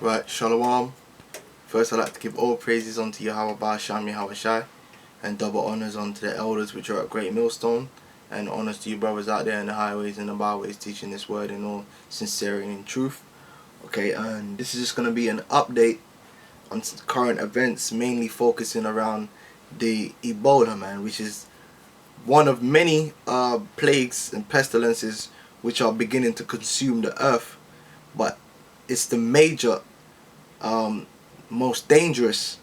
Right, Shalom. First, I'd like to give all praises unto Yahweh Ba'Sham Yahweh Shai, and double honors unto the elders which are at Great Millstone, and honors to you brothers out there in the highways and the byways teaching this word in all sincerity and truth. Okay, and this is just going to be an update on current events, mainly focusing around the Ebola, man, which is one of many plagues and pestilences which are beginning to consume the earth, but it's the major most dangerous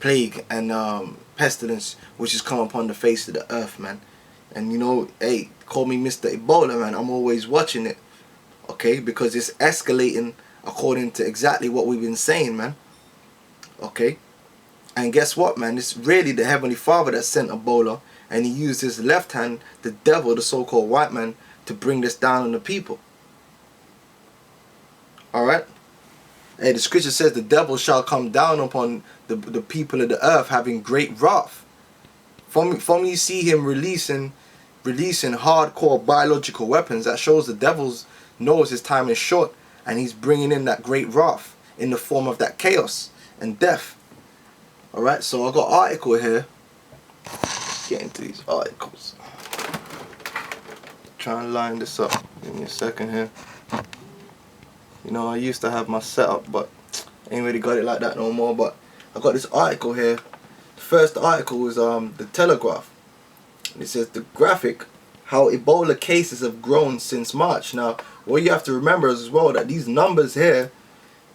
plague and pestilence which has come upon the face of the earth, man. And you know, hey, call me Mr. Ebola, man. I'm always watching it, okay, because it's escalating according to exactly what we've been saying, man. Okay, and guess what, man? It's really the Heavenly Father that sent Ebola, and he used his left hand, the devil, the so-called white man, to bring this down on the people. Alright? Hey, the scripture says the devil shall come down upon the people of the earth having great wrath. From you see him releasing hardcore biological weapons, that shows the devil knows his time is short, and he's bringing in that great wrath in the form of that chaos and death. Alright, so I got an article here. Let's get into these articles. Try and line this up. Give me a second here. You know, I used to have my setup, but I ain't really got it like that no more. But I got this article here. The first article is the Telegraph. And it says the graphic, how Ebola cases have grown since March. Now, what you have to remember is as well that these numbers here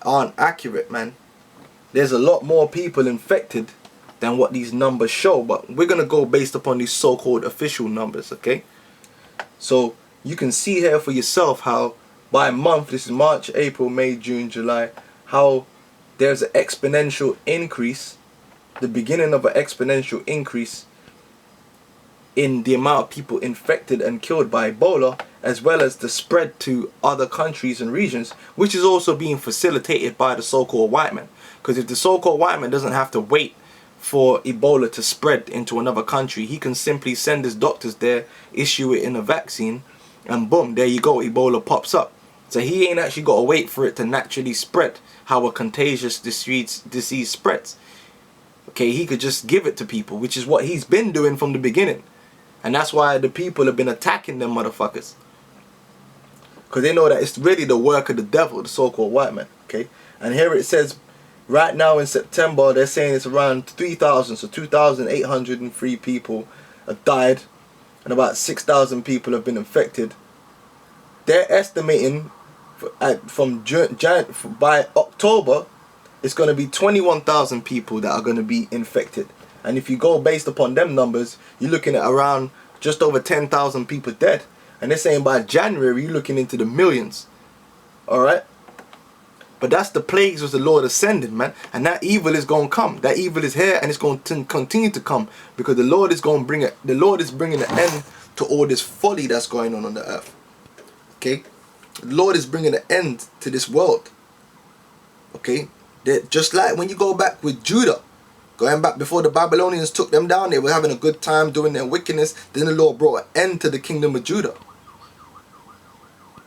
aren't accurate, man. There's a lot more people infected than what these numbers show, but we're gonna go based upon these so-called official numbers, okay? So you can see here for yourself how by month, this is March, April, May, June, July, how there's an exponential increase, the beginning of an exponential increase in the amount of people infected and killed by Ebola, as well as the spread to other countries and regions, which is also being facilitated by the so-called white man. Because if the so-called white man doesn't have to wait for Ebola to spread into another country, he can simply send his doctors there, issue it in a vaccine, and boom, there you go, Ebola pops up. So he ain't actually got to wait for it to naturally spread, how a contagious disease spreads. Okay, he could just give it to people, which is what he's been doing from the beginning. And that's why the people have been attacking them motherfuckers. Because they know that it's really the work of the devil, the so-called white man. Okay, and here it says, right now in September, they're saying it's around 3,000, so 2,803 people have died, and about 6,000 people have been infected. They're estimating by October, it's going to be 21,000 people that are going to be infected. And if you go based upon them numbers, you're looking at around just over 10,000 people dead. And they're saying by January, you're looking into the millions. Alright? But that's the plagues which the Lord is sending, man. And that evil is going to come. That evil is here, and it's going to continue to come. Because the Lord is going to bring it. The Lord is bringing an end to all this folly that's going on the earth. Okay? The Lord is bringing an end to this world. Okay? Just like when you go back with Judah, going back before the Babylonians took them down, they were having a good time doing their wickedness. Then the Lord brought an end to the kingdom of Judah.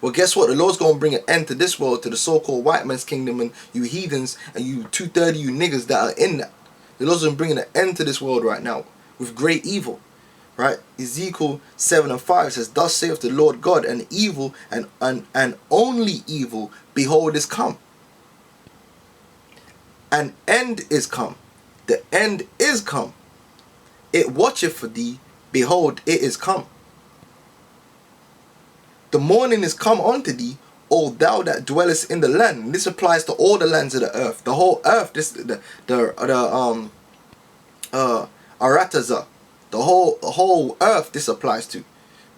Well, guess what? The Lord's going to bring an end to this world, to the so-called white man's kingdom, and you heathens and you 230, you niggas that are in that. The Lord's bringing an end to this world right now with great evil. Right? Ezekiel 7:5 says, thus saith the Lord God, and evil and only evil, behold, is come. An end is come. The end is come. It watcheth for thee, behold, it is come. The morning is come unto thee, O thou that dwellest in the land. And this applies to all the lands of the earth. The whole earth, Arataza. The whole earth this applies to.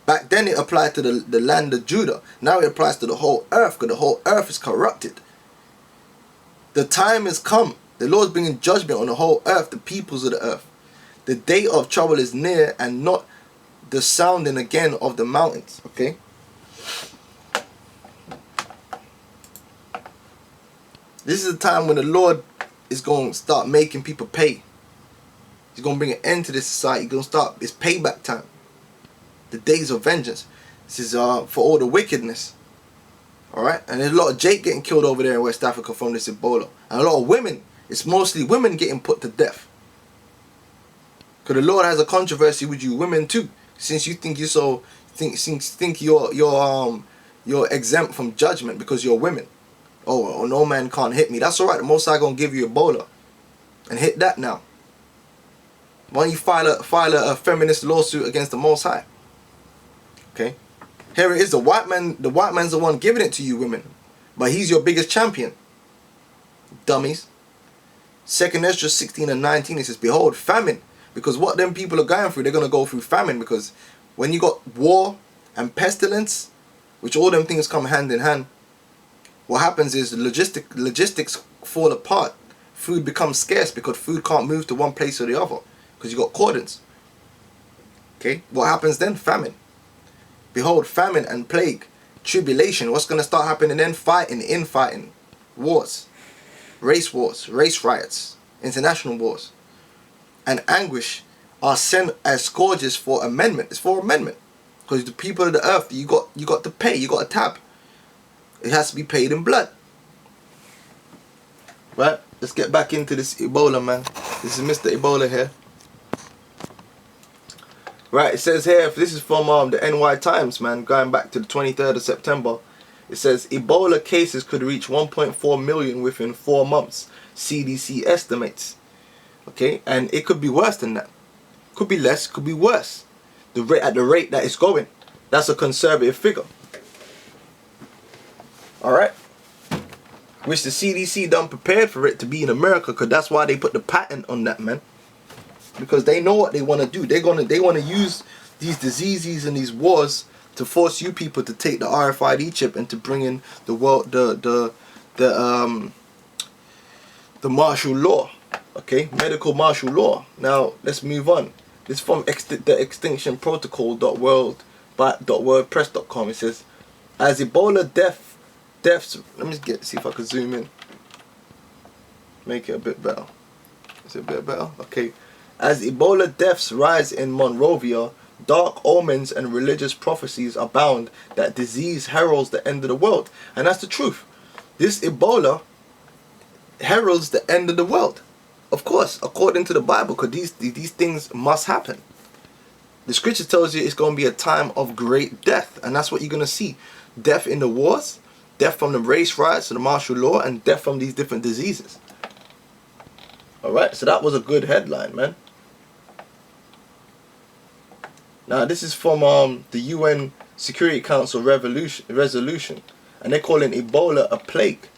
Back then it applied to the land of Judah. Now it applies to the whole earth, because the whole earth is corrupted. The time is come. The Lord is bringing judgment on the whole earth, the peoples of the earth. The day of trouble is near, and not the sounding again of the mountains. Okay? This is the time when the Lord is going to start making people pay. He's going to bring an end to this society. He's going to start, it's payback time. The days of vengeance. This is for all the wickedness. Alright? And there's a lot of Jake getting killed over there in West Africa from this Ebola. And a lot of women. It's mostly women getting put to death. Because the Lord has a controversy with you women too. Since you think you're so think you're exempt from judgment because you're women. Oh, no man can't hit me. That's alright. The Most High gonna give you Ebola. And hit that now. Why don't you file a feminist lawsuit against the Most High? Okay? Here it is, the white man's the one giving it to you women. But he's your biggest champion. Dummies. 2nd Ezra 16 and 19, it says, behold, famine. Because what them people are going through, they're going to go through famine. Because when you got war and pestilence, which all them things come hand in hand, what happens is logistics fall apart. Food becomes scarce because food can't move to one place or the other. Because you got cordons. Okay? What happens then? Famine. Behold, famine and plague, tribulation. What's going to start happening then? Infighting, wars, race riots, international wars, and anguish are sent as scourges for amendment. It's for amendment, because the people of the earth, you got to pay. You got a tab. It has to be paid in blood. Right? Let's get back into this Ebola, man. This is Mr. Ebola here. Right, it says here, this is from the NY Times, man, going back to the 23rd of September. It says, Ebola cases could reach 1.4 million within 4 months, CDC estimates. Okay, and it could be worse than that. Could be less, could be worse. At the rate that it's going. That's a conservative figure. Alright? Which the CDC done prepared for it to be in America, because that's why they put the patent on that, man. Because they know what they want to do. They want to use these diseases and these wars to force you people to take the RFID chip and to bring in the martial law, okay, medical martial law. Now let's move on. This is from the extinctionprotocol.wordpress.com. It says, as Ebola deaths. Let me see if I can zoom in. Make it a bit better. Is it a bit better? Okay. As Ebola deaths rise in Monrovia, dark omens and religious prophecies abound that disease heralds the end of the world. And that's the truth. This Ebola heralds the end of the world. Of course, according to the Bible, because these things must happen. The scripture tells you it's going to be a time of great death. And that's what you're going to see. Death in the wars, death from the race riots and the martial law, and death from these different diseases. Alright, so that was a good headline, man. Now this is from the UN Security Council resolution, and they're calling Ebola a plague.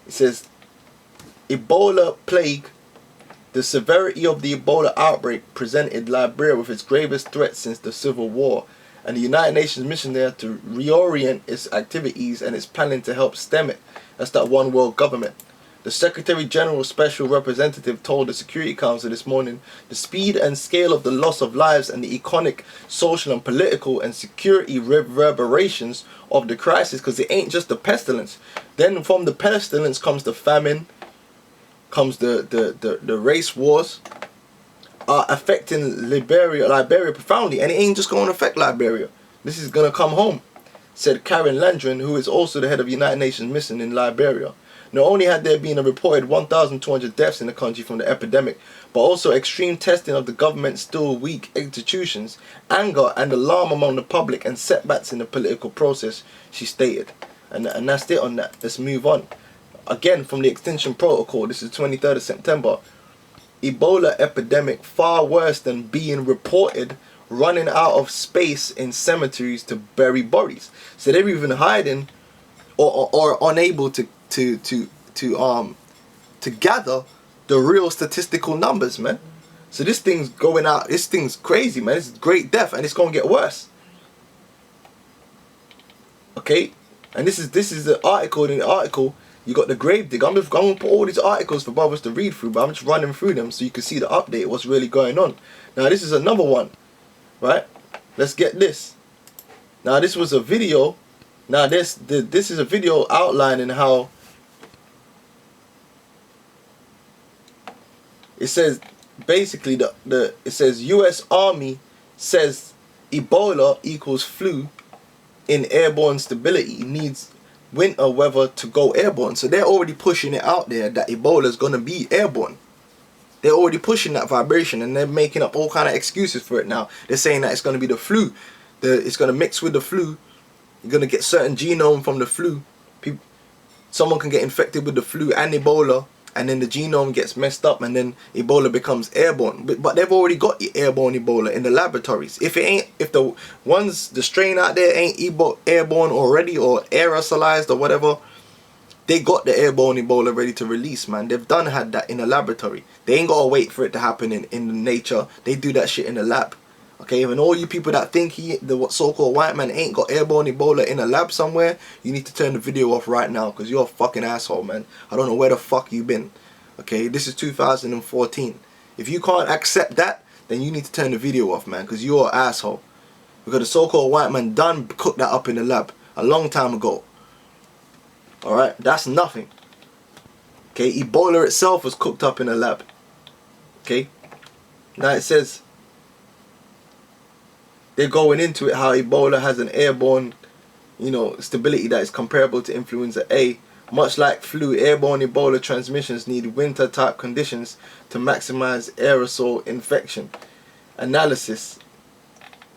It says, Ebola plague, the severity of the Ebola outbreak presented Liberia with its gravest threat since the Civil War, and the United Nations mission there to reorient its activities and its planning to help stem it. That's that one world government. The Secretary General Special Representative told the Security Council this morning the speed and scale of the loss of lives and the economic, social and political and security reverberations of the crisis, because it ain't just the pestilence. Then from the pestilence comes the famine, comes the race wars, are affecting Liberia profoundly, and it ain't just going to affect Liberia. This is going to come home, said Karen Landron, who is also the head of the United Nations mission in Liberia. Not only had there been a reported 1,200 deaths in the country from the epidemic, but also extreme testing of the government's still weak institutions, anger and alarm among the public, and setbacks in the political process, she stated. And that's it on that. Let's move on. Again, from the Extinction Protocol, this is 23rd of September. Ebola epidemic far worse than being reported running out of space in cemeteries to bury bodies. So they're even hiding or unable to gather the real statistical numbers, man. So this thing's going out. This thing's crazy, man. It's great death, and it's gonna get worse. Okay, and this is the article. In the article, you got the grave digger. I'm gonna put all these articles for brothers to read through, but I'm just running through them so you can see the update, what's really going on. Now this is another one, right? Let's get this. Now this was a video. Now this is a video outlining how. It says basically it says US Army says Ebola equals flu in airborne stability needs winter weather to go airborne. So they're already pushing it out there that Ebola is going to be airborne. They're already pushing that vibration, and they're making up all kind of excuses for it now. They're saying that it's going to be the flu. It's going to mix with the flu. You're going to get certain genome from the flu. Someone can get infected with the flu and Ebola, and then the genome gets messed up, and then Ebola becomes airborne. But they've already got airborne Ebola in the laboratories. If the strain out there ain't airborne already, or aerosolized or whatever, they got the airborne Ebola ready to release, man. They've had that in a laboratory. They ain't gotta wait for it to happen in nature. They do that shit in the lab. Okay, and all you people that think the so-called white man ain't got airborne Ebola in a lab somewhere, you need to turn the video off right now, because you're a fucking asshole, man. I don't know where the fuck you been. Okay, this is 2014. If you can't accept that, then you need to turn the video off, man, because you're an asshole. Because the so-called white man done cooked that up in the lab a long time ago. Alright, that's nothing. Okay, Ebola itself was cooked up in a lab. Okay, now it says they're going into it how Ebola has an airborne, stability that is comparable to influenza A. Much like flu, airborne Ebola transmissions need winter type conditions to maximize aerosol infection. Analysis.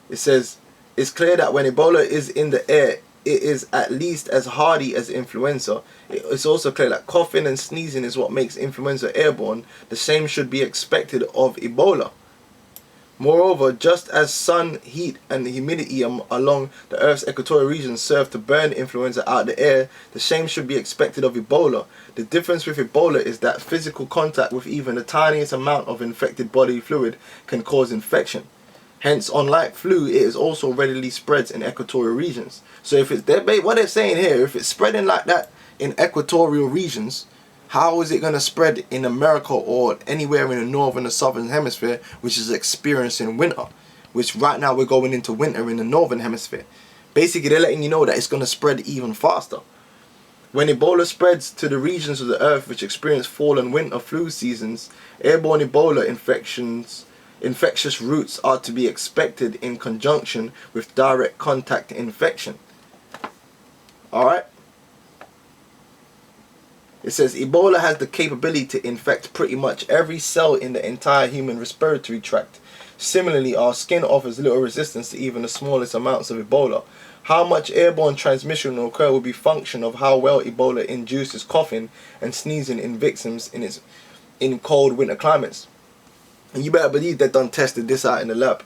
It says it's clear that when Ebola is in the air, it is at least as hardy as influenza. It's also clear that coughing and sneezing is what makes influenza airborne. The same should be expected of Ebola. Moreover, just as sun, heat and humidity along the Earth's equatorial regions serve to burn influenza out of the air, the same should be expected of Ebola. The difference with Ebola is that physical contact with even the tiniest amount of infected bodily fluid can cause infection. Hence, unlike flu, it is also readily spreads in equatorial regions. So if it's what they're saying here, if it's spreading like that in equatorial regions, how is it going to spread in America or anywhere in the northern or southern hemisphere, which is experiencing winter? Which right now we're going into winter in the northern hemisphere. Basically, they're letting you know that it's going to spread even faster. When Ebola spreads to the regions of the earth which experience fall and winter flu seasons, airborne Ebola infectious routes are to be expected in conjunction with direct contact infection. Alright? It says Ebola has the capability to infect pretty much every cell in the entire human respiratory tract. Similarly, our skin offers little resistance to even the smallest amounts of Ebola. How much airborne transmission will occur will be function of how well Ebola induces coughing and sneezing in victims in cold winter climates. And you better believe they've done tested this out in the lab.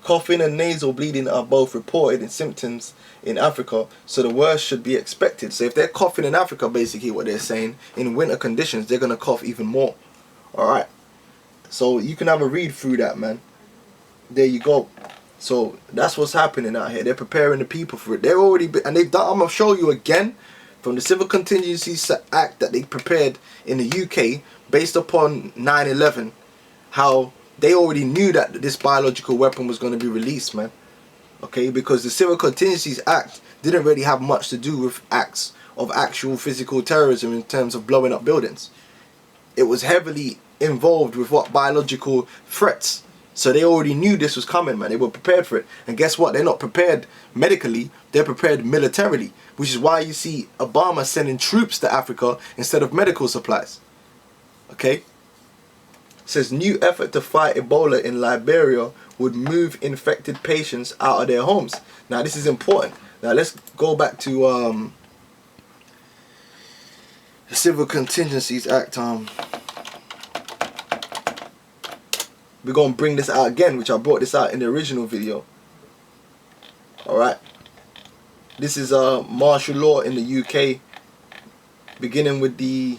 Coughing and nasal bleeding are both reported in symptoms in Africa, so the worst should be expected. So if they're coughing in Africa, basically what they're saying, in winter conditions, they're going to cough even more. Alright. So you can have a read through that, man. There you go. So that's what's happening out here. They're preparing the people for it. They're already, and they've done, I'm going to show you again, from the Civil Contingencies Act that they prepared in the UK, based upon 9/11, how they already knew that this biological weapon was going to be released, man. Okay, because the Civil Contingencies Act didn't really have much to do with acts of actual physical terrorism in terms of blowing up buildings. It was heavily involved with biological threats. So they already knew this was coming, man. They were prepared for it. And guess what? They're not prepared medically. They're prepared militarily. Which is why you see Obama sending troops to Africa instead of medical supplies. Okay? It says new effort to fight Ebola in Liberia would move infected patients out of their homes. Now this is important. Now let's go back to the Civil Contingencies Act. We're going to bring this out again, which I brought this out in the original video. Alright. This is martial law in the UK, beginning with the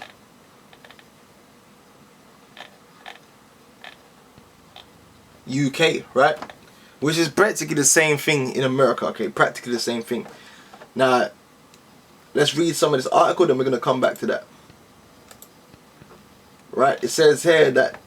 UK, right? Which is practically the same thing in America, okay? Practically the same thing. Now, let's read some of this article, then we're going to come back to that. Right? It says here that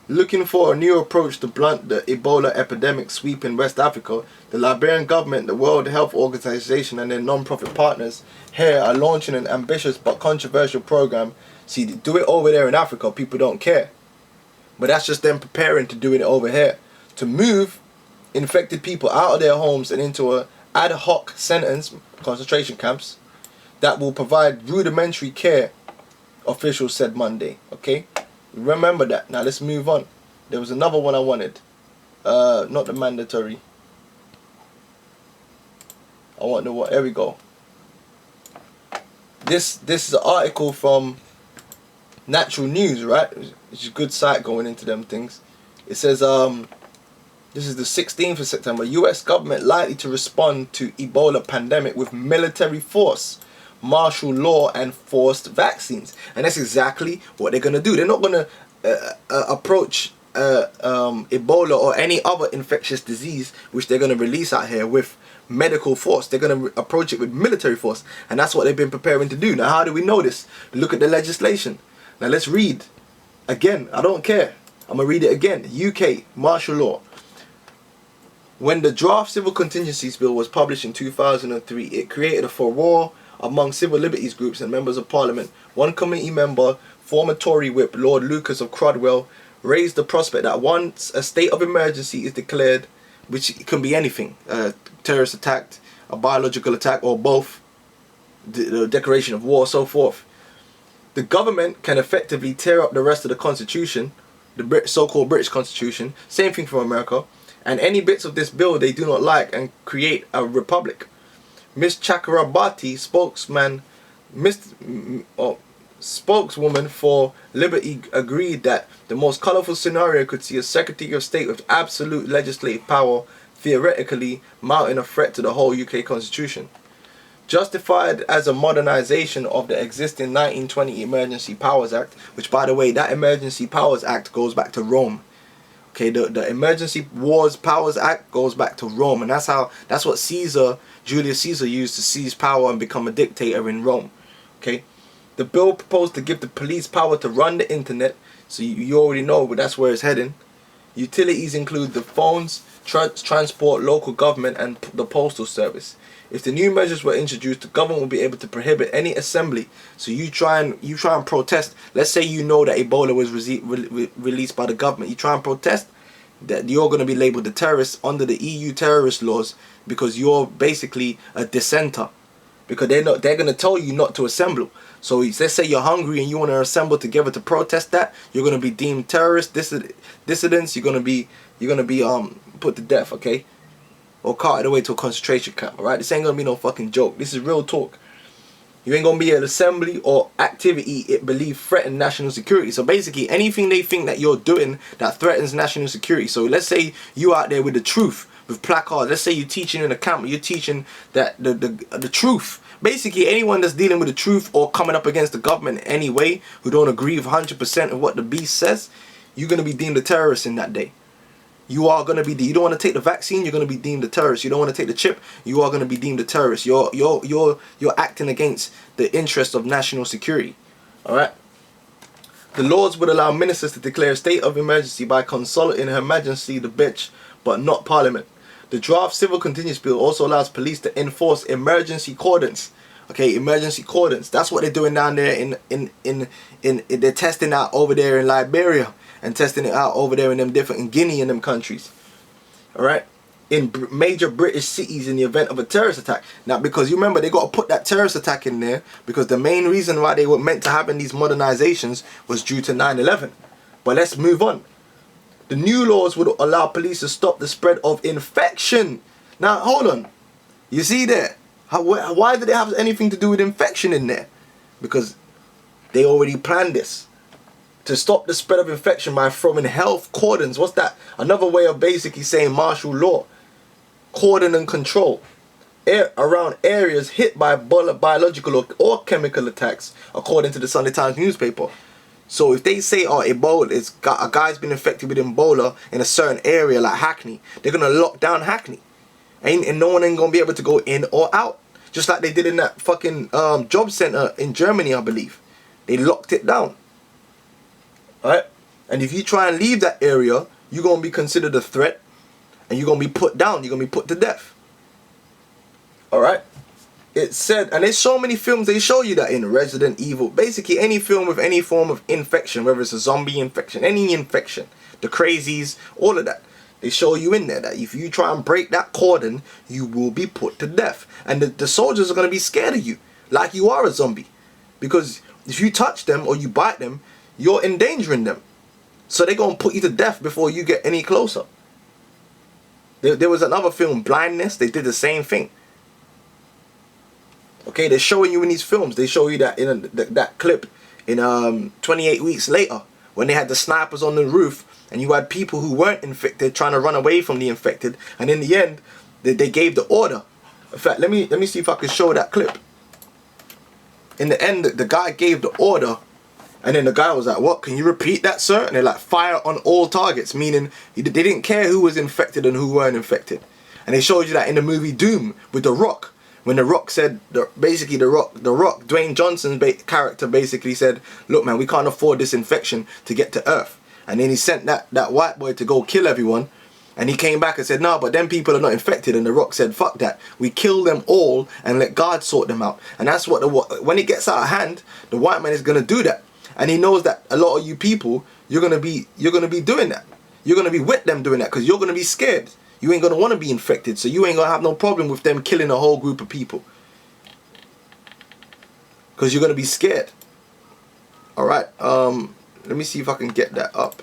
looking for a new approach to blunt the Ebola epidemic sweeping West Africa, the Liberian government, the World Health Organization and their non-profit partners here are launching an ambitious but controversial program. See, do it over there in Africa, people don't care. But that's just them preparing to do it over here. To move infected people out of their homes and into a ad hoc sentence, concentration camps, that will provide rudimentary care, officials said Monday. Okay, remember that. Now let's move on. There was another one I wanted. Not the mandatory. I want the what? There we go. This is an article from Natural News, right? It's a good site going into them things. It says this is the 16th of September. U.S. government likely to respond to Ebola pandemic with military force, martial law, and forced vaccines. And that's exactly what they're gonna do. They're not gonna approach Ebola or any other infectious disease which they're gonna release out here with medical force. They're gonna approach it with military force, and that's what they've been preparing to do. Now, how do we know this? Look at the legislation. Now let's read again. I don't care. I'm gonna read it again. UK martial law. When the draft Civil Contingencies Bill was published in 2003, it created a furore among civil liberties groups and members of parliament. One committee member, former Tory whip Lord Lucas of Crodwell, raised the prospect that once a state of emergency is declared, which can be anything, a terrorist attack, a biological attack, or both, the declaration of war, so forth, the government can effectively tear up the rest of the constitution, the so-called British constitution, same thing for America, and any bits of this bill they do not like, and create a republic. Miss Chakrabarti, spokeswoman for Liberty, agreed that the most colourful scenario could see a Secretary of State with absolute legislative power theoretically mounting a threat to the whole UK constitution. Justified as a modernisation of the existing 1920 Emergency Powers Act, which, by the way, that Emergency Powers Act goes back to Rome. Okay, the Emergency Wars Powers Act goes back to Rome, and that's what Julius Caesar used to seize power and become a dictator in Rome. Okay, the bill proposed to give the police power to run the internet, so you already know, but that's where it's heading. Utilities include the phones, transport, local government, and the postal service. If the new measures were introduced, the government will be able to prohibit any assembly. So you try and protest. Let's say you know that Ebola was released by the government. You try and protest, that you're going to be labelled a terrorist under the EU terrorist laws, because you're basically a dissenter. Because they're going to tell you not to assemble. So let's say you're hungry and you want to assemble together to protest that, you're going to be deemed terrorist, dissidents. You're going to be put to death. Okay. Or carted away to a concentration camp, alright? This ain't gonna be no fucking joke. This is real talk. You ain't gonna be an assembly or activity it believe threaten national security. So basically, anything they think that you're doing that threatens national security. So let's say you out there with the truth, with placards. Let's say you're teaching in a camp, you're teaching that the truth. Basically, anyone that's dealing with the truth or coming up against the government in any way, who don't agree with 100% of what the beast says, you're gonna be deemed a terrorist in that day. You are going to be, you don't want to take the vaccine, you're going to be deemed a terrorist. You don't want to take the chip, you are going to be deemed a terrorist. You're acting against the interest of national security. Alright? The laws would allow ministers to declare a state of emergency by consulting Her Majesty the bitch, but not Parliament. The draft Civil Contingency Bill also allows police to enforce emergency cordons. Okay, emergency cordons. That's what they're doing down there they're testing out over there in Liberia. And testing it out over there in Guinea and them countries. Alright? In major British cities in the event of a terrorist attack. Now, because you remember, they got to put that terrorist attack in there, because the main reason why they were meant to have in these modernizations was due to 9/11. But let's move on. The new laws would allow police to stop the spread of infection. Now, hold on. You see there? Why did they have anything to do with infection in there? Because they already planned this. To stop the spread of infection by throwing health cordons. What's that? Another way of basically saying martial law. Cordon and control. Around areas hit by biological or chemical attacks, according to the Sunday Times newspaper. So if they say, oh, Ebola, a guy's been infected with Ebola in a certain area like Hackney, they're going to lock down Hackney. And no one ain't going to be able to go in or out. Just like they did in that fucking job centre in Germany, I believe. They locked it down. Alright? And if you try and leave that area, you're going to be considered a threat. And you're going to be put down. You're going to be put to death. Alright? It said, and there's so many films they show you that in Resident Evil. Basically any film with any form of infection, whether it's a zombie infection, any infection, the crazies, all of that. They show you in there that if you try and break that cordon, you will be put to death. And the soldiers are going to be scared of you. like you are a zombie. Because if you touch them or you bite them, you're endangering them. So they're going to put you to death before you get any closer. There was another film, Blindness. They did the same thing. Okay, they're showing you in these films. They show you that in that clip in 28 Weeks Later, when they had the snipers on the roof and you had people who weren't infected trying to run away from the infected, and in the end they gave the order. In fact, let me see if I can show that clip. In the end, the guy gave the order, and then the guy was like, "What? Can you repeat that, sir?" And they're like, "Fire on all targets," meaning they didn't care who was infected and who weren't infected. And they showed you that in the movie Doom with The Rock, when The Rock said, basically The Rock, Dwayne Johnson's character basically said, "Look, man, we can't afford this infection to get to Earth." And then he sent that white boy to go kill everyone. And he came back and said, "No, but them people are not infected." And The Rock said, "Fuck that. We kill them all and let God sort them out." And that's what when it gets out of hand, the white man is gonna do that. And he knows that a lot of you people, you're gonna be doing that. You're gonna be with them doing that because you're gonna be scared. You ain't gonna want to be infected, so you ain't gonna have no problem with them killing a whole group of people. Because you're gonna be scared. Alright, let me see if I can get that up.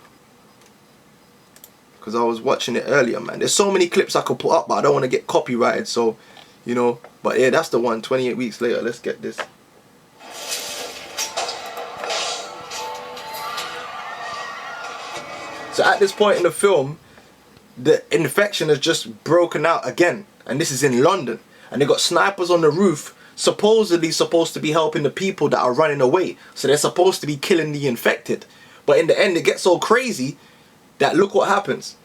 Because I was watching it earlier, man. There's so many clips I could put up, but I don't want to get copyrighted, so, you know. But yeah, that's the one, 28 Weeks Later. Let's get this. So at this point in the film, the infection has just broken out again. And this is in London. And they got snipers on the roof, supposedly supposed to be helping the people that are running away. So they're supposed to be killing the infected. But in the end, it gets so crazy that look what happens.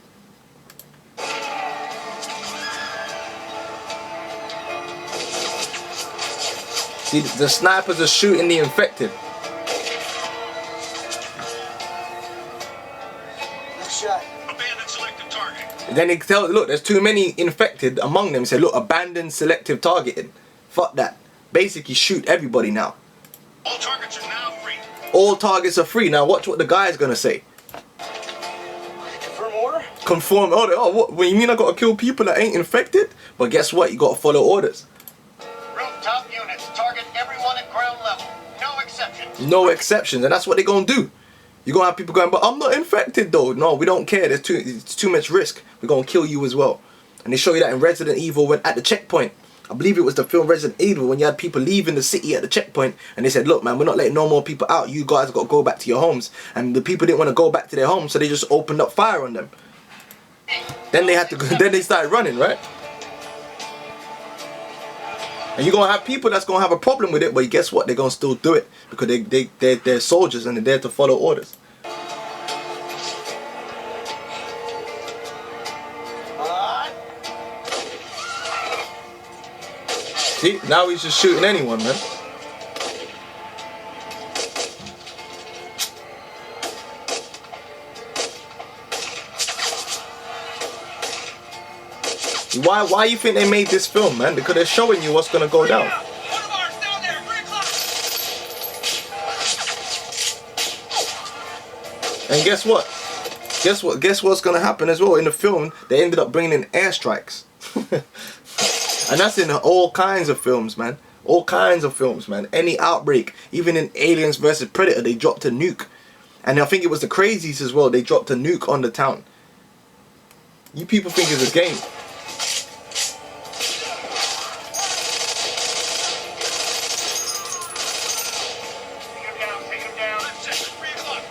See, the snipers are shooting the infected. Shot. Abandon selective targeting. Then they tell, look, there's too many infected among them. Say, look, abandon selective targeting. Fuck that. Basically, shoot everybody now. All targets are now free. All targets are free. Now watch what the guy is gonna say. Confirm order? Conform order. Oh, what you mean I gotta kill people that ain't infected? But guess what? You gotta follow orders. Rooftop units target everyone at ground level. No exceptions. No exceptions, and that's what they're gonna do. You're gonna have people going, "But I'm not infected though." No, we don't care. It's too much risk. We're gonna kill you as well. And they show you that in Resident Evil when at the checkpoint. I believe it was the film Resident Evil when you had people leaving the city at the checkpoint and they said, "Look, man, we're not letting no more people out. You guys got to go back to your homes." And the people didn't want to go back to their homes, so they just opened up fire on them. Then they had to. Then they started running, right? And you're gonna have people that's gonna have a problem with it, but guess what? They're gonna still do it because they're soldiers and they're there to follow orders. See, now he's just shooting anyone, man. Why you think they made this film, man? Because they're showing you what's gonna go down. One of ours down there, 3 o'clock. And guess what? Guess what's gonna happen as well? In the film, they ended up bringing in airstrikes. And that's in all kinds of films, man. All kinds of films, man. Any outbreak, even in Aliens vs Predator, they dropped a nuke. And I think it was the Crazies as well. They dropped a nuke on the town. You people think it's a game. Take him down. Let's set it, 3 o'clock.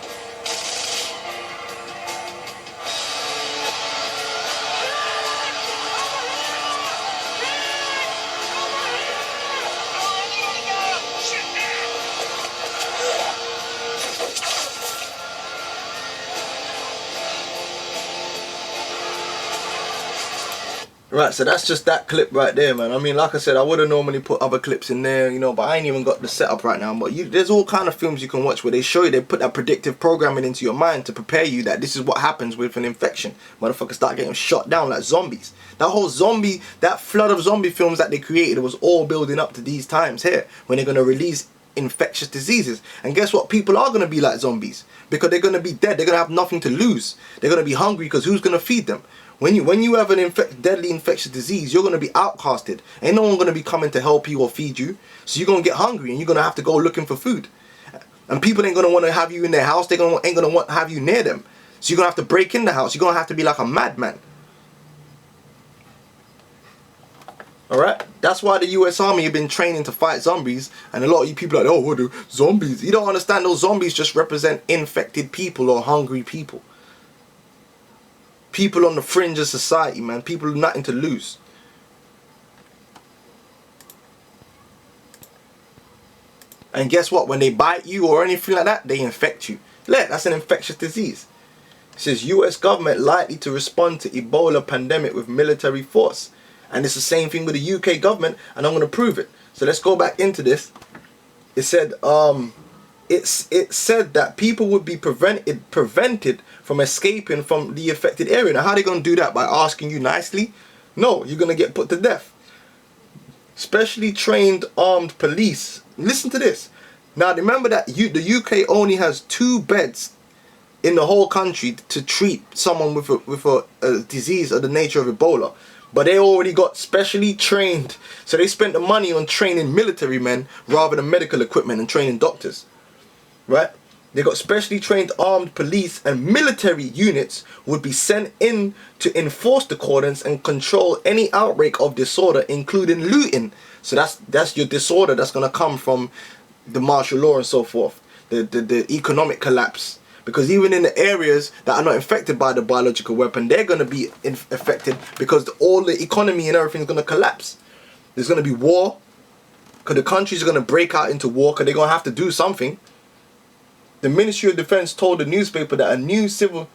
Right, so that's just that clip right there, man. I mean, like I said, I would have normally put other clips in there, you know, but I ain't even got the setup right now. But there's all kind of films you can watch where they show you, they put that predictive programming into your mind to prepare you that this is what happens with an infection. Motherfuckers start getting shot down like zombies. That whole that flood of zombie films that they created was all building up to these times here when they're going to release infectious diseases. And guess what? People are going to be like zombies because they're going to be dead. They're going to have nothing to lose. They're going to be hungry because who's going to feed them? When you have an deadly infectious disease, you're going to be outcasted. Ain't no one going to be coming to help you or feed you. So you're going to get hungry and you're going to have to go looking for food. And people ain't going to want to have you in their house. They ain't going to want to have you near them. So you're going to have to break in the house. You're going to have to be like a madman. Alright? That's why the US Army have been training to fight zombies. And a lot of you people are like, oh, what do zombies? You don't understand, those zombies just represent infected people or hungry people. People on the fringe of society, man. People with nothing to lose. And guess what? When they bite you or anything like that, they infect you. Look, that's an infectious disease. It says US government likely to respond to Ebola pandemic with military force. And it's the same thing with the UK government, and I'm going to prove it. So let's go back into this. It said it said that people would be prevented from escaping from the affected area. Now, how are they going to do that? By asking you nicely? No, you're going to get put to death. Specially trained armed police. Listen to this. Now, remember that the UK only has 2 beds in the whole country to treat someone with a disease of the nature of Ebola. But they already got specially trained. So they spent the money on training military men rather than medical equipment and training doctors. Right? They got specially trained armed police, and military units would be sent in to enforce the cordons and control any outbreak of disorder, including looting. So that's your disorder that's going to come from the martial law and so forth. The economic collapse. Because even in the areas that are not infected by the biological weapon, they're going to be affected because all the economy and everything is going to collapse. There's going to be war because the countries are going to break out into war because they're going to have to do something. The Ministry of Defense told the newspaper that a new civil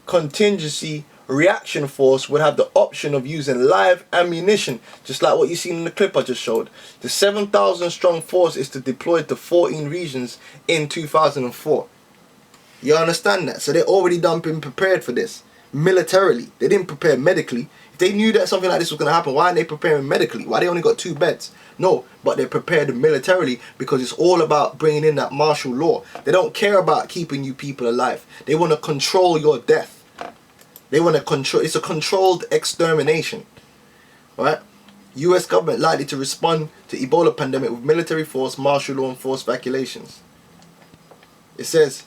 contingency reaction force would have the option of using live ammunition, just like what you seen in the clip I just showed. The 7,000 strong force is to deploy to 14 regions in 2004. You understand that? So they're already been prepared for this militarily. They didn't prepare medically. If they knew that something like this was going to happen, why aren't they preparing medically? Why they only got 2 beds? No, but they're prepared militarily because it's all about bringing in that martial law. They don't care about keeping you people alive. They want to control your death. They want to control. It's a controlled extermination. Right? US government likely to respond to Ebola pandemic with military force, martial law and forced evacuations. It says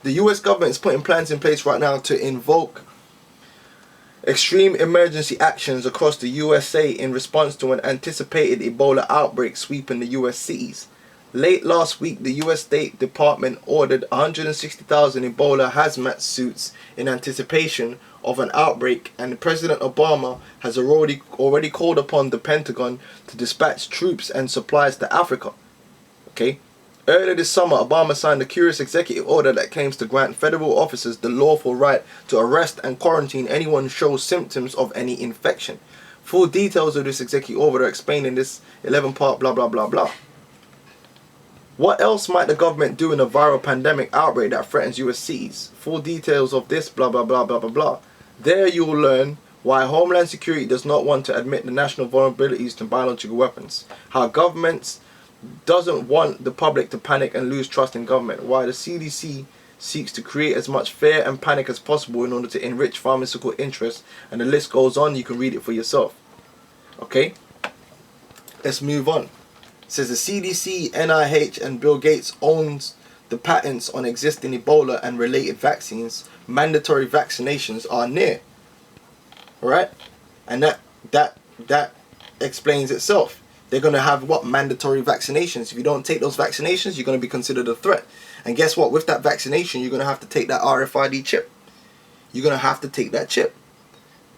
the US government is putting plans in place right now to invoke extreme emergency actions across the USA in response to an anticipated Ebola outbreak sweeping the US cities. Late last week, the US State Department ordered 160,000 Ebola hazmat suits in anticipation of an outbreak, and President Obama has already called upon the Pentagon to dispatch troops and supplies to Africa. Okay? Earlier this summer, Obama signed a curious executive order that claims to grant federal officers the lawful right to arrest and quarantine anyone who shows symptoms of any infection. Full details of this executive order are explained in this 11-part blah blah blah blah. What else might the government do in a viral pandemic outbreak that threatens US cities? Full details of this blah blah blah blah blah blah. There you will learn why Homeland Security does not want to admit the national vulnerabilities to biological weapons, how governments doesn't want the public to panic and lose trust in government, why the CDC seeks to create as much fear and panic as possible in order to enrich pharmaceutical interests, and the list goes on. You can read it for yourself. Okay, let's move on. It says the CDC, NIH and Bill Gates owns the patents on existing Ebola and related vaccines. Mandatory vaccinations are near. Alright, and that explains itself. They're going to have what? Mandatory vaccinations. If you don't take those vaccinations, you're going to be considered a threat. And guess what? With that vaccination, you're going to have to take that RFID chip. You're going to have to take that chip.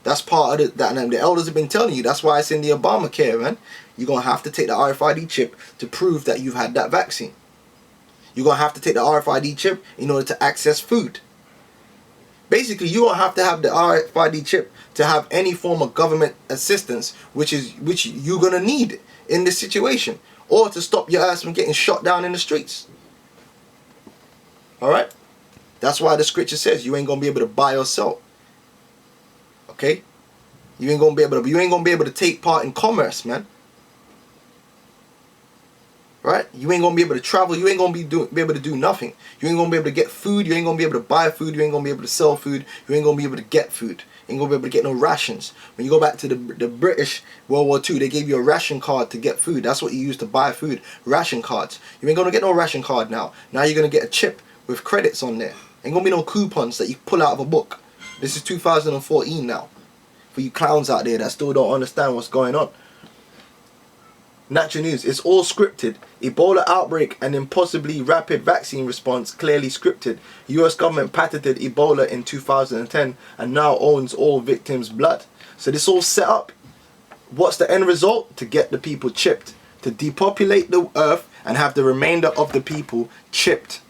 That's part of that. And the elders have been telling you. That's why it's in the Obamacare, man. You're going to have to take the RFID chip to prove that you've had that vaccine. You're going to have to take the RFID chip in order to access food. Basically, you don't have to have the RFID chip to have any form of government assistance, which you're going to need in this situation, or to stop your ass from getting shot down in the streets. Alright? That's why the scripture says you ain't going to be able to buy or sell. Okay? You ain't going to be able to take part in commerce, man. right? You ain't gonna be able to travel. You ain't gonna be able to do nothing. You ain't gonna be able to get food. You ain't gonna be able to buy food. You ain't gonna be able to sell food. You ain't gonna be able to get food. You ain't gonna be able to get no rations. When you go back to the British World War II, they gave you a ration card to get food. That's what you used to buy food. Ration cards. You ain't gonna get no ration card now. Now you're gonna get a chip with credits on there. Ain't gonna be no coupons that you pull out of a book. This is 2014 now. For you clowns out there that still don't understand what's going on. Natural news, it's all scripted. Ebola outbreak and impossibly rapid vaccine response clearly scripted. US government patented Ebola in 2010 and now owns all victims' blood. So this all set up. What's the end result? To get the people chipped. To depopulate the earth and have the remainder of the people chipped.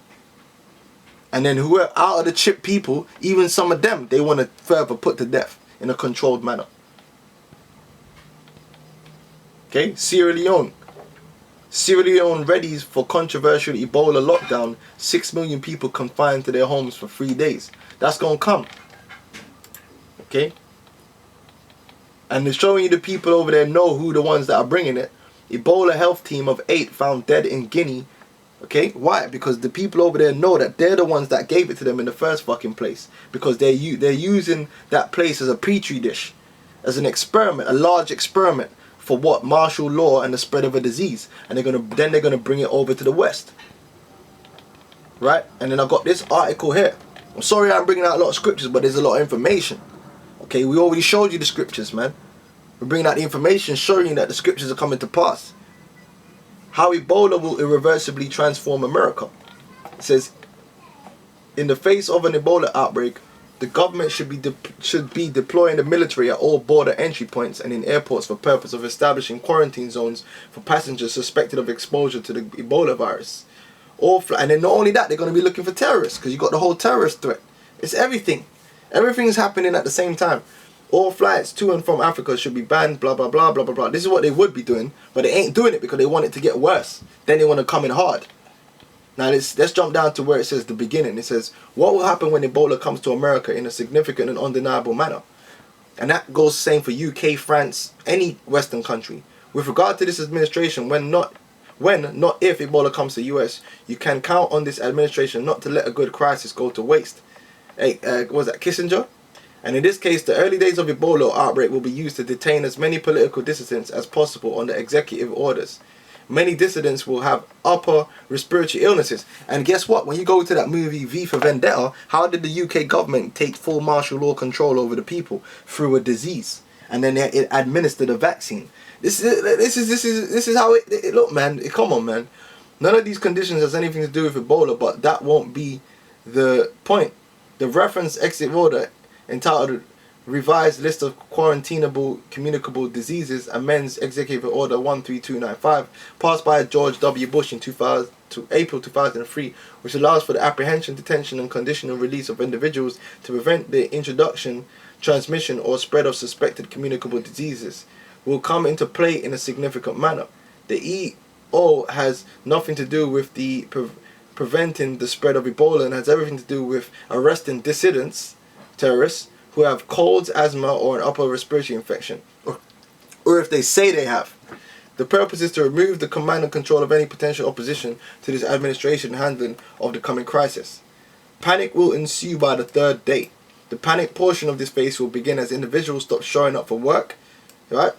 And then who are out of the chipped people, even some of them, they want to further put to death in a controlled manner. Okay, Sierra Leone. Sierra Leone readies for controversial Ebola lockdown. 6 million people confined to their homes for 3 days. That's going to come. Okay? And they're showing you the people over there know who the ones that are bringing it. Ebola health team of 8 found dead in Guinea. Okay? Why? Because the people over there know that they're the ones that gave it to them in the first fucking place. Because they're using that place as a petri dish. As an experiment, a large experiment. For what? Martial law and the spread of a disease. And they're gonna bring it over to the West. Right? And then I've got this article here. I'm sorry I'm bringing out a lot of scriptures, but there's a lot of information. Okay, we already showed you the scriptures, man. We're bringing out the information showing you that the scriptures are coming to pass. How Ebola will irreversibly transform America. It says, in the face of an Ebola outbreak, the government should be deploying the military at all border entry points and in airports for purpose of establishing quarantine zones for passengers suspected of exposure to the Ebola virus. And then not only that, they're going to be looking for terrorists because you got the whole terrorist threat. It's everything. Everything's happening at the same time. All flights to and from Africa should be banned, blah, blah, blah, blah, blah, blah. This is what they would be doing, but they ain't doing it because they want it to get worse. Then they want to come in hard. Now let's jump down to where it says the beginning. It says, what will happen when Ebola comes to America in a significant and undeniable manner? And that goes the same for UK, France, any Western country. With regard to this administration, when not if Ebola comes to the US, you can count on this administration not to let a good crisis go to waste. Was that Kissinger? And in this case, the early days of Ebola outbreak will be used to detain as many political dissidents as possible under executive orders. Many dissidents will have upper respiratory illnesses. And guess what? When you go to that movie V for Vendetta, how did the UK government take full martial law control over the people? Through a disease. And then it administered a vaccine. This is how it look, man. Come on, man. None of these conditions has anything to do with Ebola, but that won't be the point. The reference exit order entitled Revised List of Quarantinable Communicable Diseases amends Executive Order 13295 passed by George W. Bush in April 2003, which allows for the apprehension, detention and conditional release of individuals to prevent the introduction, transmission or spread of suspected communicable diseases, will come into play in a significant manner. The EO has nothing to do with the preventing the spread of Ebola and has everything to do with arresting dissidents, terrorists, who have colds, asthma, or an upper respiratory infection, or if they say they have. The purpose is to remove the command and control of any potential opposition to this administration handling of the coming crisis. Panic will ensue by the third day. The panic portion of this phase will begin as individuals stop showing up for work, right?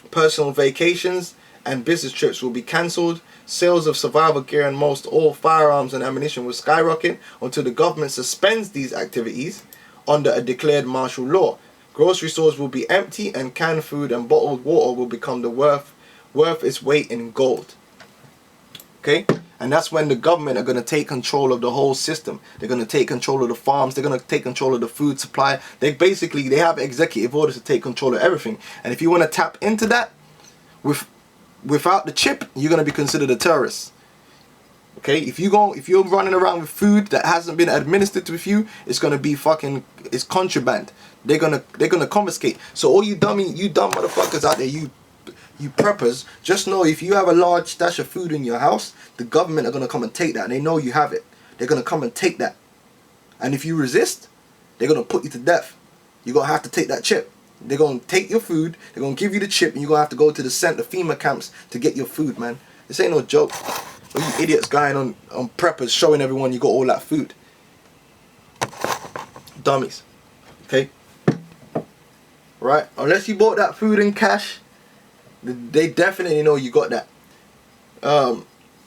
Personal vacations and business trips will be cancelled. Sales of survival gear and most all firearms and ammunition will skyrocket until the government suspends these activities under a declared martial law. Grocery stores will be empty and canned food and bottled water will become the worth its weight in gold. Okay? And that's when the government are going to take control of the whole system. They're going to take control of the farms. They're going to take control of the food supply. They have executive orders to take control of everything. And if you want to tap into that without the chip, you're going to be considered a terrorist. Okay, if you're running around with food that hasn't been administered to you, it's gonna be it's contraband. They're gonna confiscate. So all you dumb motherfuckers out there, you preppers, just know if you have a large stash of food in your house, the government are gonna come and take that. And they know you have it. They're gonna come and take that. And if you resist, they're gonna put you to death. You're gonna have to take that chip. They're gonna take your food. They're gonna give you the chip, and you're gonna have to go to the FEMA camps to get your food, man. This ain't no joke. All you idiots going on preppers showing everyone you got all that food. Dummies. Okay? Right? Unless you bought that food in cash, they definitely know you got that.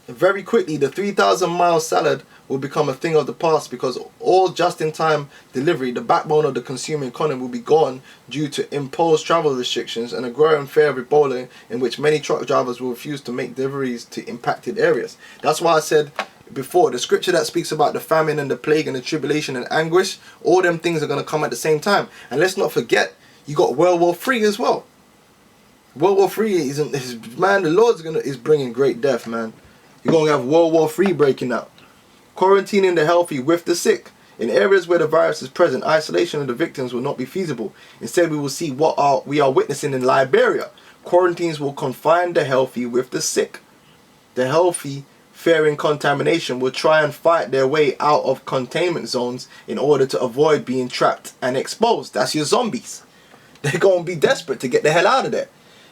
Very quickly, the 3,000-mile salad will become a thing of the past because all just-in-time delivery, the backbone of the consumer economy, will be gone due to imposed travel restrictions and a growing fear of Ebola, in which many truck drivers will refuse to make deliveries to impacted areas. That's why I said before, the scripture that speaks about the famine and the plague and the tribulation and anguish, all them things are going to come at the same time. And let's not forget, you got World War III as well. World War III is man, the Lord's is bringing great death, man. You're going to have World War III breaking out. Quarantining the healthy with the sick. In areas where the virus is present, isolation of the victims will not be feasible. Instead, we will see what we are witnessing in Liberia. Quarantines will confine the healthy with the sick. The healthy, fearing contamination, will try and fight their way out of containment zones in order to avoid being trapped and exposed. That's your zombies. They're going to be desperate to get the hell out of there.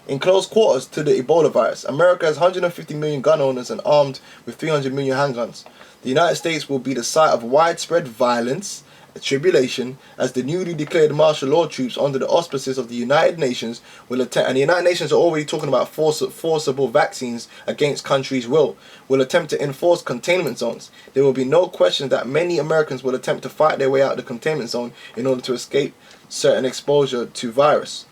In close quarters to the Ebola virus, America has 150 million gun owners and armed with 300 million handguns. The United States will be the site of widespread violence and tribulation as the newly declared martial law troops under the auspices of the United Nations will attempt, and the United Nations are already talking about forcible vaccines against countries' will attempt to enforce containment zones. There will be no question that many Americans will attempt to fight their way out of the containment zone in order to escape certain exposure to virus.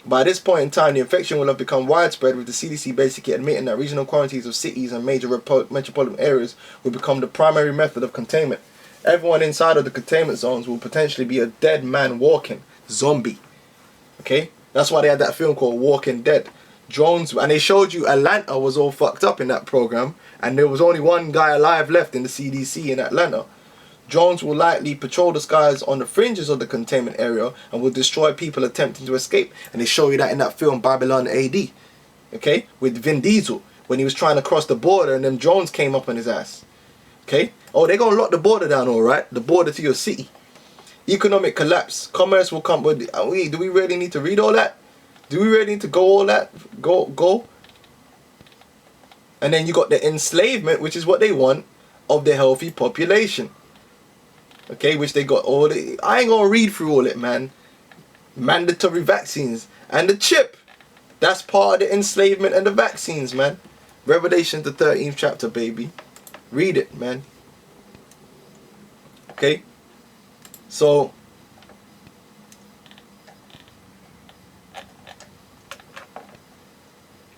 By this point in time, the infection will have become widespread, with the CDC basically admitting that regional quarantines of cities and major metropolitan areas will become the primary method of containment. Everyone inside of the containment zones will potentially be a dead man walking. Zombie. Okay? That's why they had that film called Walking Dead. Drones, and they showed you Atlanta was all fucked up in that program, and there was only one guy alive left in the CDC in Atlanta. Drones will likely patrol the skies on the fringes of the containment area and will destroy people attempting to escape. And they show you that in that film Babylon AD. Okay? With Vin Diesel. When he was trying to cross the border and them drones came up on his ass. Okay? Oh, they're going to lock the border down, alright? The border to your city. Economic collapse. Commerce will come. Do we really need to read all that? Do we really need to go all that? Go? And then you got the enslavement, which is what they want, of the healthy population. Okay, which they got all the... I ain't gonna read through all it, man. Mandatory vaccines. And the chip. That's part of the enslavement and the vaccines, man. Revelation, the 13th chapter, baby. Read it, man. Okay? So...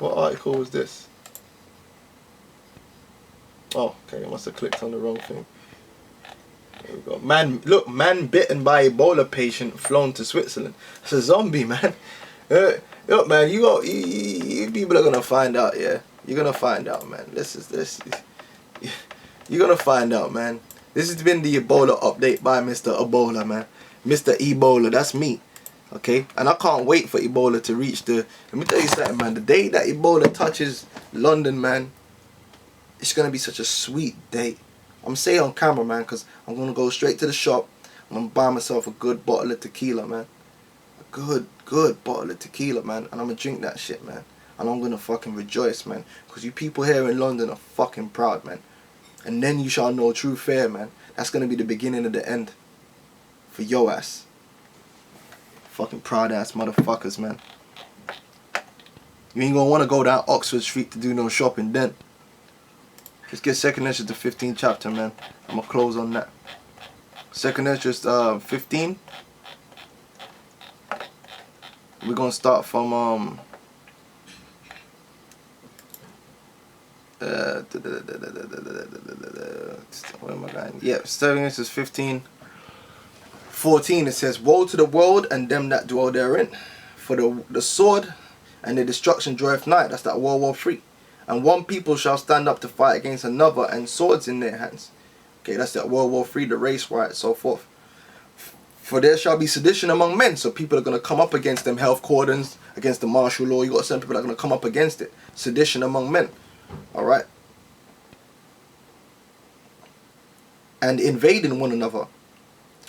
what article was this? Oh, okay, I must have clicked on the wrong thing. There we go. Man bitten by Ebola patient flown to Switzerland. It's a zombie, man. Look, man, you people are gonna find out, yeah. You're gonna find out, man. You're gonna find out, man. This has been the Ebola update by Mr. Ebola, man. Mr. Ebola, that's me. Okay? And I can't wait for Ebola to reach the... Let me tell you something, man. The day that Ebola touches London, man, it's gonna be such a sweet day. I'm saying on camera, man, because I'm going to go straight to the shop. I'm going to buy myself a good bottle of tequila, man. A good bottle of tequila, man. And I'm going to drink that shit, man. And I'm going to fucking rejoice, man. Because you people here in London are fucking proud, man. And then you shall know true fear, man. That's going to be the beginning of the end. For your ass. Fucking proud ass motherfuckers, man. You ain't going to want to go down Oxford Street to do no shopping then. Let's get Second Esdras to 15th chapter, man. I'm going to close on that. Second Esdras 15. We're going to start from... where am I going? Yeah, Second Esdras 15. 14, it says, woe to the world and them that dwell therein. For the sword and the destruction draweth nigh. That's that World War III. And one people shall stand up to fight against another, and swords in their hands. Okay, that's that World War III, the race riot, so forth. For there shall be sedition among men. So people are going to come up against them health cordons, against the martial law. You got some people that are going to come up against it. Sedition among men. Alright. And invading one another.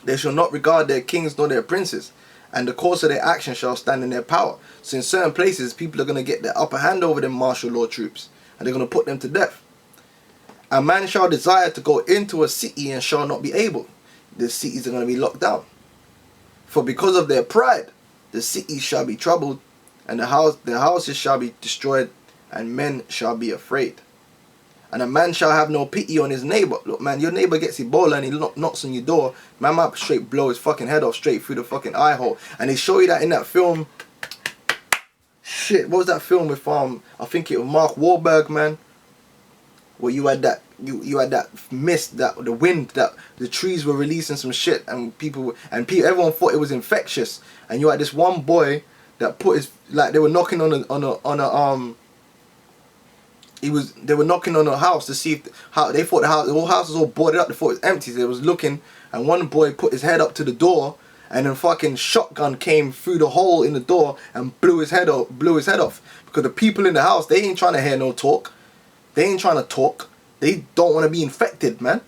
They shall not regard their kings nor their princes. And the course of their action shall stand in their power. So in certain places, people are going to get the upper hand over them martial law troops. and they're going to put them to death. A man shall desire to go into a city and shall not be able. The cities are going to be locked down. For because of their pride, the cities shall be troubled, and their houses shall be destroyed, and men shall be afraid. And a man shall have no pity on his neighbor. Look, man, your neighbor gets Ebola and he knocks on your door. Man might straight blow his fucking head off straight through the fucking eye hole. And they show you that in that film. Shit, what was that film with I think it was Mark Wahlberg, man. Where you had that you had that mist, that the wind, that the trees were releasing some shit, and everyone thought it was infectious. And you had this one boy that put his, like, they were knocking on a they were knocking on a house to see how they thought the whole house was all boarded up. They thought it was empty. They was looking, and one boy put his head up to the door, and a fucking shotgun came through the hole in the door and blew his head off. Because the people in the house, they ain't trying to hear no talk. They ain't trying to talk. They don't want to be infected, man.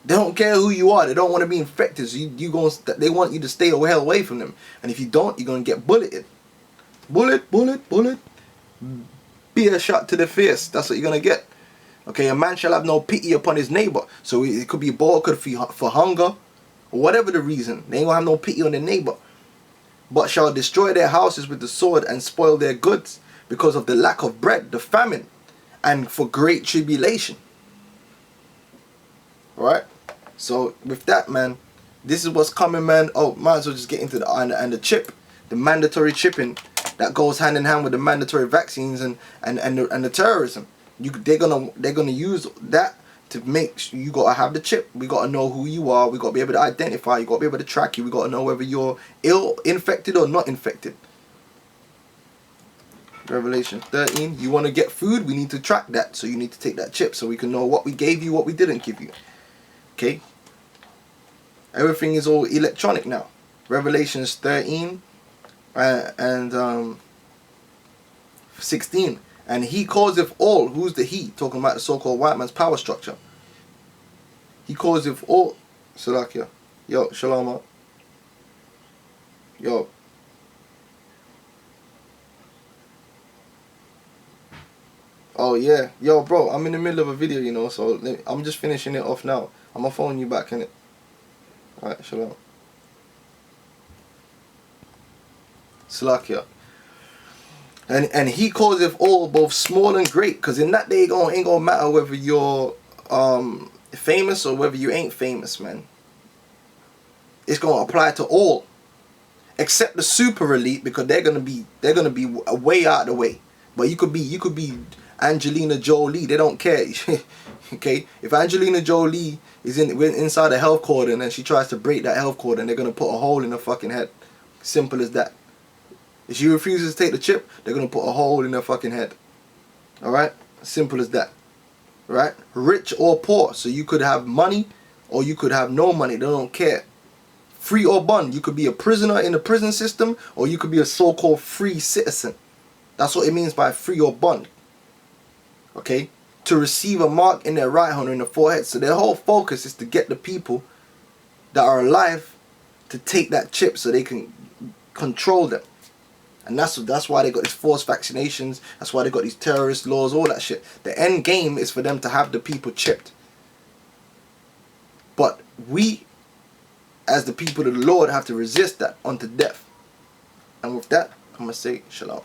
They don't care who you are. They don't want to be infected. So they want you to stay away from them. And if you don't, you're gonna get bulleted. Bullet. Be a shot to the face. That's what you're gonna get. Okay, a man shall have no pity upon his neighbor. So it could be bored, could be for hunger, or whatever the reason. They ain't gonna have no pity on their neighbor. But shall destroy their houses with the sword and spoil their goods because of the lack of bread, the famine, and for great tribulation. Alright? So with that, man, this is what's coming, man. Oh, might as well just get into the chip, the mandatory chipping that goes hand in hand with the mandatory vaccines and the terrorism. They're gonna use that to make sure you gotta have the chip. We gotta know who you are. We gotta be able to identify. You gotta be able to track you. We gotta know whether you're infected or not infected. Revelation 13. You want to get food? We need to track that. So you need to take that chip so we can know what we gave you, what we didn't give you. Okay. Everything is all electronic now. Revelations 13 and 16. And he causeth all. Who's the he? Talking about the so-called white man's power structure. He causeth all. Salakia. Yo, shalom. Yo. Oh yeah. Yo, bro, I'm in the middle of a video, you know, so I'm just finishing it off now. I'm gonna phone you back, innit? Alright, shalom. Salakia. And he causeth all, both small and great, because in that day it ain't gonna matter whether you're famous or whether you ain't famous, man. It's gonna apply to all, except the super elite, because they're gonna be way out of the way. But you could be Angelina Jolie. They don't care. Okay, if Angelina Jolie is inside a health cordon and she tries to break that health cordon, they're gonna put a hole in her fucking head. Simple as that. If she refuses to take the chip, they're gonna put a hole in her fucking head. Alright? Simple as that. Right? Rich or poor. So you could have money or you could have no money. They don't care. Free or bond. You could be a prisoner in the prison system or you could be a so-called free citizen. That's what it means by free or bond. Okay? To receive a mark in their right hand or in the forehead. So their whole focus is to get the people that are alive to take that chip so they can control them. And that's why they got these forced vaccinations. That's why they got these terrorist laws, all that shit. The end game is for them to have the people chipped. But we, as the people of the Lord, have to resist that unto death. And with that, I'm going to say shalom.